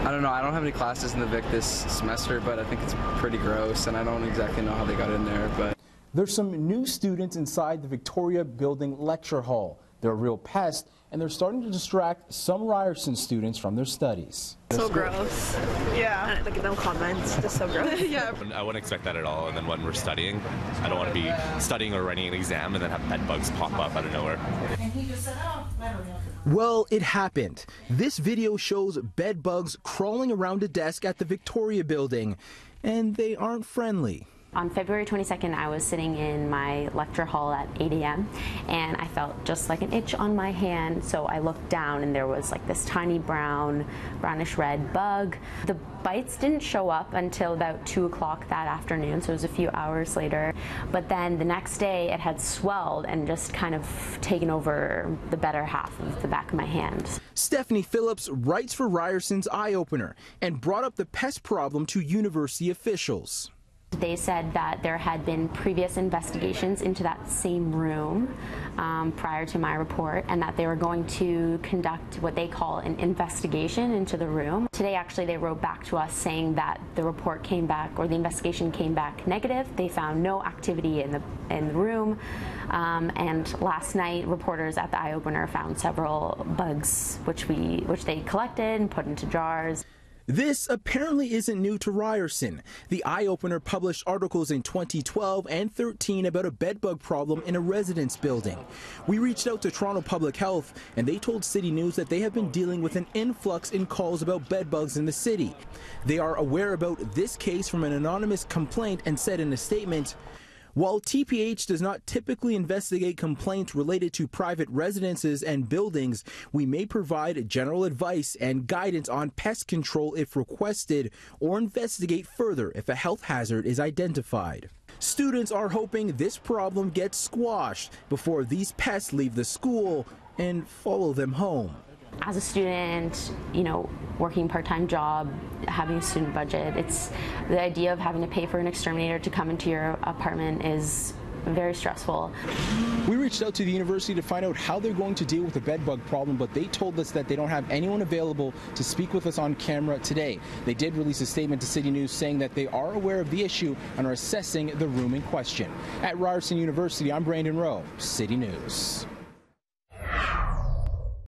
I don't know. I don't have any classes in the Vic this semester, but I think it's pretty gross, and I don't exactly know how they got in there. But there's some new students inside the Victoria Building lecture hall. They're a real pest, and they're starting to distract some Ryerson students from their studies. So gross. Yeah. Like no comments, just so gross. Yeah. I wouldn't expect that at all. And then when we're studying, I don't want to be studying or writing an exam and then have bedbugs pop up out of nowhere. And he just said, oh, I don't know. Well, it happened. This video shows bedbugs crawling around a desk at the Victoria Building, and they aren't friendly. On February 22nd, I was sitting in my lecture hall at 8 a.m. and I felt just like an itch on my hand, so I looked down and there was like this tiny brownish red bug. The bites didn't show up until about 2 o'clock that afternoon, so it was a few hours later. But then the next day it had swelled and just kind of taken over the better half of the back of my hand. Stephanie Phillips writes for Ryerson's Eye Opener and brought up the pest problem to university officials. They said that there had been previous investigations into that same room prior to my report, and that they were going to conduct what they call an investigation into the room. Today, actually, they wrote back to us saying that the report came back, or the investigation came back negative. They found no activity in the room, and last night, reporters at the Eye Opener found several bugs, which they collected and put into jars. This apparently isn't new to Ryerson. The Eye Opener published articles in 2012 and 13 about a bedbug problem in a residence building. We reached out to Toronto Public Health, and they told City News that they have been dealing with an influx in calls about bedbugs in the city. They are aware about this case from an anonymous complaint and said in a statement, "While TPH does not typically investigate complaints related to private residences and buildings, we may provide general advice and guidance on pest control if requested, or investigate further if a health hazard is identified." Students are hoping this problem gets squashed before these pests leave the school and follow them home. As a student, working part-time job, having a student budget, it's the idea of having to pay for an exterminator to come into your apartment is very stressful. We reached out to the university to find out how they're going to deal with the bedbug problem, but they told us that they don't have anyone available to speak with us on camera today. They did release a statement to City News saying that they are aware of the issue and are assessing the room in question. At Ryerson University, I'm Brandon Rowe, City News.